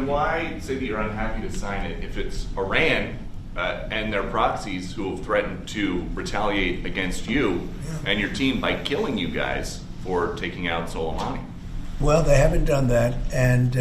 why say that you're unhappy to sign it if it's Iran and their proxies who have threatened to retaliate against you and your team by killing you guys for taking out Soleimani? Well, they haven't done that, and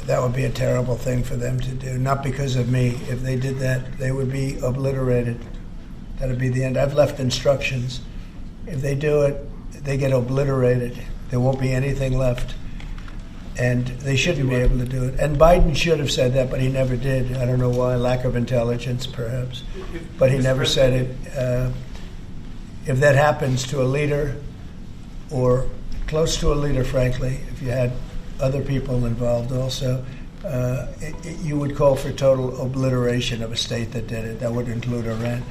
that would be a terrible thing for them to do. Not because of me. If they did that, they would be obliterated. That would be the end. I've left instructions. If they do it, they get obliterated. There won't be anything left. And they shouldn't be able to do it. And Biden should have said that, but he never did. I don't know why. Lack of intelligence, perhaps. But he never said it. If that happens to a leader, or close to a leader, frankly, if you had other people involved also, you would call for total obliteration of a state that did it. That would include Iran.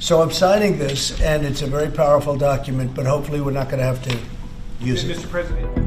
So I'm signing this, and it's a very powerful document, but hopefully we're not going to have to use it. Mr. President.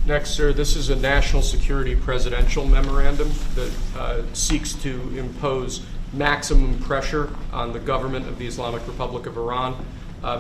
Next, sir, this is a national security presidential memorandum that seeks to impose maximum pressure on the government of the Islamic Republic of Iran.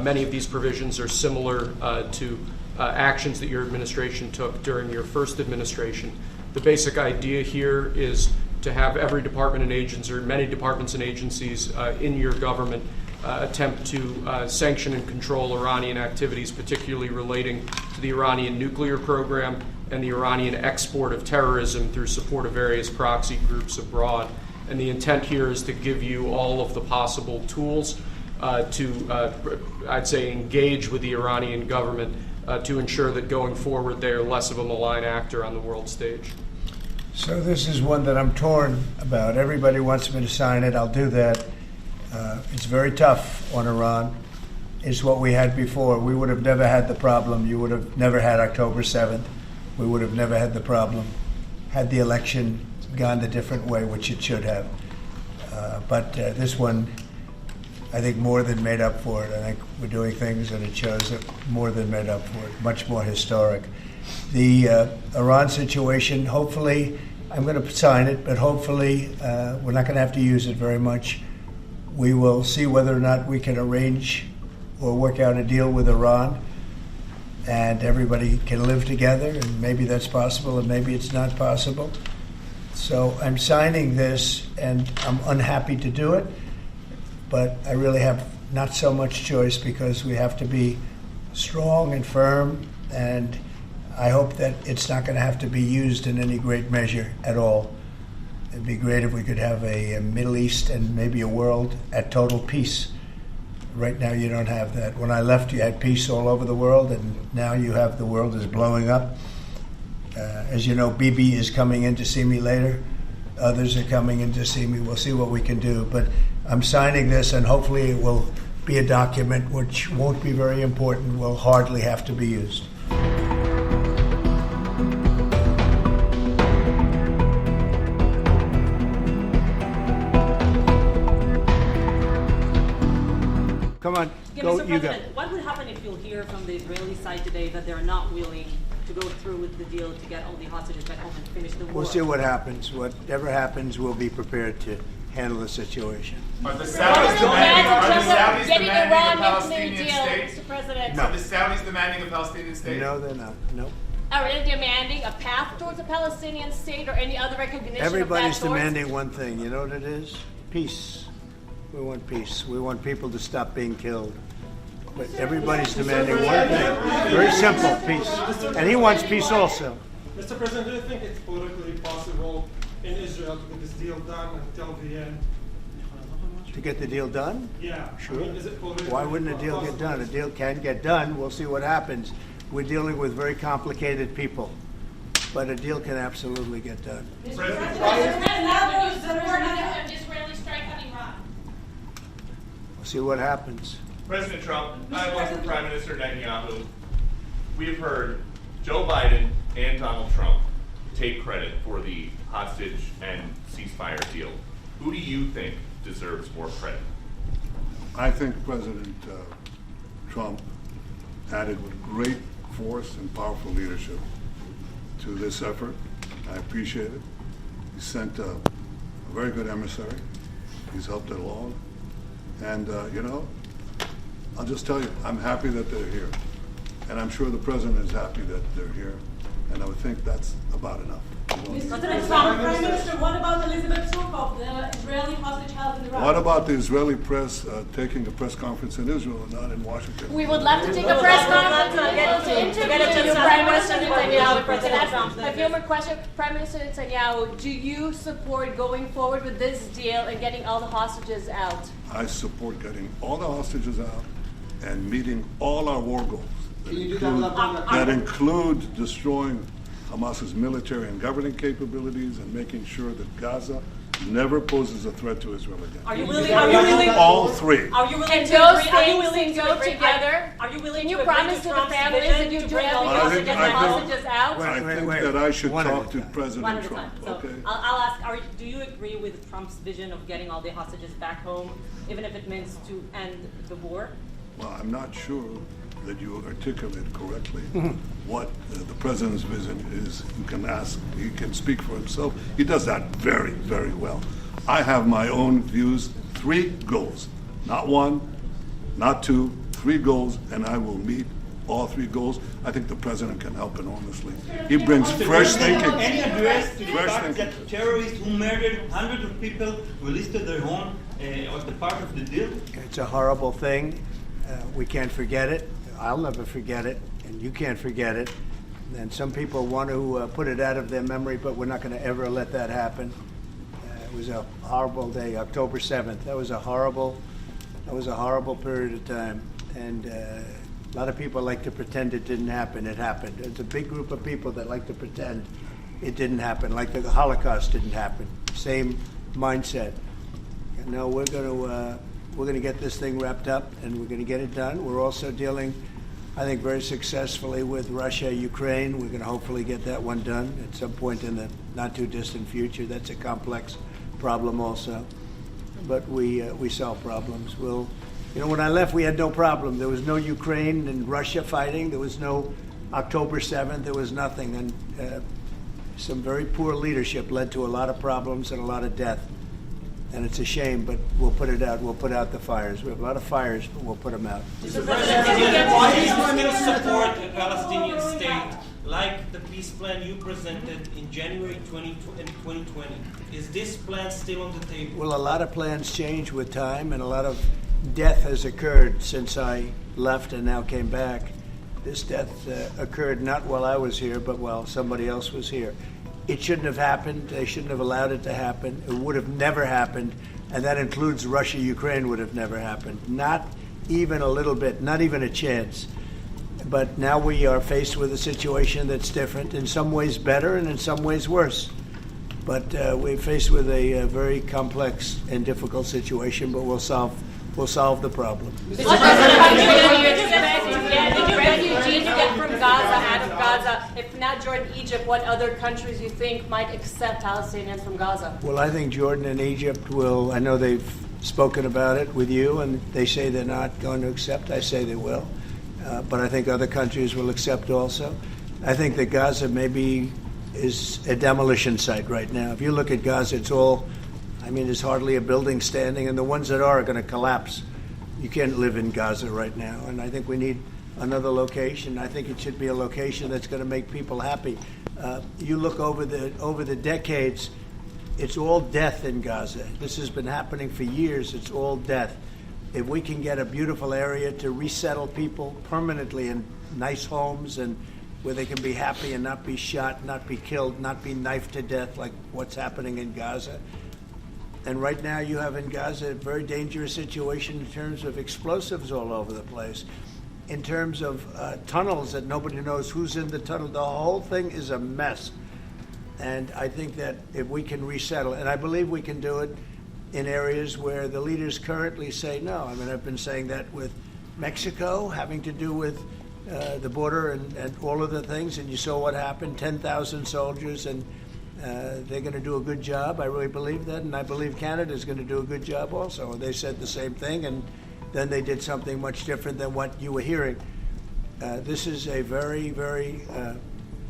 Many of these provisions are similar to actions that your administration took during your first administration. The basic idea here is to have every department and agency, or many departments and agencies in your government attempt to sanction and control Iranian activities, particularly relating to the Iranian nuclear program and the Iranian export of terrorism through support of various proxy groups abroad. And the intent here is to give you all of the possible tools to, I'd say, engage with the Iranian government to ensure that going forward they are less of a malign actor on the world stage. So this is one that I'm torn about. Everybody wants me to sign it. I'll do that. It's very tough on Iran. It's what we had before. We would have never had the problem. You would have never had October 7th. We would have never had the problem had the election gone a different way, which it should have. But this one, I think, more than made up for it. I think we're doing things, and it shows that more than made up for it, much more historic. The Iran situation, hopefully, I'm going to sign it, but hopefully we're not going to have to use it very much. We will see whether or not we can arrange or work out a deal with Iran, and everybody can live together, and maybe that's possible, and maybe it's not possible. So I'm signing this, and I'm unhappy to do it, but I really have not so much choice because we have to be strong and firm, and I hope that it's not going to have to be used in any great measure at all. It'd be great if we could have a Middle East and maybe a world at total peace. Right now you don't have that. When I left, you had peace all over the world, and now you have the world is blowing up. As you know, Bibi is coming in to see me later. Others are coming in to see me. We'll see what we can do. But I'm signing this, and hopefully it will be a document which won't be very important, will hardly have to be used. Come on, go, Mr. you go. President, what would happen if you'll hear from the Israeli side today that they're not willing to go through with the deal to get all the hostages back home and finish the war? We'll see what happens. Whatever happens, we'll be prepared to handle the situation. Are the Saudis demanding a Palestinian state? Mr. President. No. Are the Saudis demanding a Palestinian state? No, they're not. No. Are they demanding a path towards a Palestinian state or any other recognition Everybody's of that sort? demanding one thing. You know what it is? Peace. We want peace. We want people to stop being killed. But everybody's demanding one thing. Very simple, peace. And he wants peace also. Mr. President, do you think it's politically possible in Israel to get this deal done until the end? To get the deal done? Yeah. Sure. I mean, is it political? Why wouldn't a deal get done? A deal can get done. We'll see what happens. We're dealing with very complicated people, but a deal can absolutely get done. President, an Israeli strike on Iran. We'll see what happens. President Trump, I want from Prime Minister Netanyahu. We have heard Joe Biden and Donald Trump take credit for the hostage and ceasefire deal. Who do you think deserves more credit? I think President Trump added great force and powerful leadership to this effort. I appreciate it. He sent a very good emissary. He's helped it along. And, I'll just tell you, I'm happy that they're here. And I'm sure the President is happy that they're here. And I would think that's about enough. President Trump, Prime Minister, what about Elizabeth Surkov, the Israeli hostage held in Iraq? What about the Israeli press taking a press conference in Israel and not in Washington? We would love to take a press conference to to get a interview chance to Prime ask Minister questions Netanyahu. of President Trump. A few more questions. Prime Minister Netanyahu, do you support going forward with this deal and getting all the hostages out? I support getting all the hostages out and meeting all our war goals that include destroying Hamas's military and governing capabilities and making sure that Gaza never poses a threat to Israel again. Are you willing? Are you willing? All three. Are you willing And to those agree? Are you things willing can to go agree? together? Are you willing Can you to agree promise to the Trump's families vision that you to do bring all the everything to get the I think- hostages out? I Wait, think wait. that I should One at talk a to time. One President at a Trump. time. So Okay. I'll ask, do you agree with Trump's vision of getting all the hostages back home, even if it means to end the war? Well, I'm not sure that you articulate correctly what the president's vision is. You can ask, he can speak for himself. He does that very, very well. I have my own views, 3 goals, not 1, not 2, 3 goals, and I will meet all 3 goals. I think the president can help enormously. He brings fresh thinking. Any address to the Fresh fact thinking. that terrorists who murdered hundreds of people released their home was the part of the deal? It's a horrible thing. We can't forget it. I'll never forget it, and you can't forget it. And some people want to put it out of their memory, but we're not going to ever let that happen. It was a horrible day, October 7th. That was a horrible period of time. And a lot of people like to pretend it didn't happen. It happened. It's a big group of people that like to pretend it didn't happen, like the Holocaust didn't happen. Same mindset. No, we're going to get this thing wrapped up, and we're going to get it done. We're also dealing, I think, very successfully with Russia, Ukraine. We're going to hopefully get that one done at some point in the not too distant future. That's a complex problem also, but we solve problems. When I left, we had no problem. There was no Ukraine and Russia fighting. There was no October 7th. There was nothing, and some very poor leadership led to a lot of problems and a lot of death. And it's a shame, but we'll put it out. We'll put out the fires. We have a lot of fires, but we'll put them out. Why do you still support a Palestinian state like the peace plan you presented in January 2020? Is this plan still on the table? Well, a lot of plans change with time, and a lot of death has occurred since I left and now came back. This death occurred not while I was here, but while somebody else was here. It shouldn't have happened. They shouldn't have allowed it to happen. It would have never happened, and that includes Russia, Ukraine would have never happened. Not even a little bit, not even a chance. But now we are faced with a situation that's different, in some ways better and in some ways worse. But we're faced with a very complex and difficult situation, but we'll solve the problem. Mr. President, did you refugees get from Gaza, out of Gaza? If not Jordan, Egypt, what other countries you think might accept Palestinians from Gaza? Well, I think Jordan and Egypt will. I know they've spoken about it with you, and they say they're not going to accept. I say they will. But I think other countries will accept also. I think that Gaza maybe is a demolition site right now. If you look at Gaza, there's hardly a building standing, and the ones that are going to collapse. You can't live in Gaza right now, and I think we need another location. I think it should be a location that's going to make people happy. You look over the decades, it's all death in Gaza. This has been happening for years. It's all death. If we can get a beautiful area to resettle people permanently in nice homes and where they can be happy and not be shot, not be killed, not be knifed to death like what's happening in Gaza, And right now you have in Gaza a very dangerous situation in terms of explosives all over the place, in terms of tunnels that nobody knows who's in the tunnel. The whole thing is a mess. And I think that if we can resettle, and I believe we can do it in areas where the leaders currently say no. I mean, I've been saying that with Mexico, having to do with the border and all of the things, and you saw what happened, 10,000 soldiers, and they're going to do a good job. I really believe that, and I believe Canada's going to do a good job also. They said the same thing, and then they did something much different than what you were hearing. This is a very, very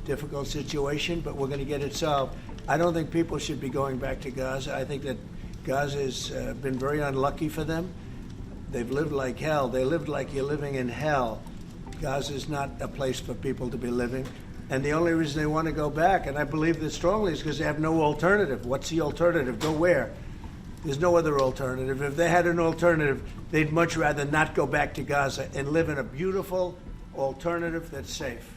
difficult situation, but we're going to get it solved. I don't think people should be going back to Gaza. I think that Gaza has been very unlucky for them. They've lived like hell. They lived like you're living in hell. Gaza is not a place for people to be living. And the only reason they want to go back, and I believe this strongly, is because they have no alternative. What's the alternative? Go where? There's no other alternative. If they had an alternative, they'd much rather not go back to Gaza and live in a beautiful alternative that's safe.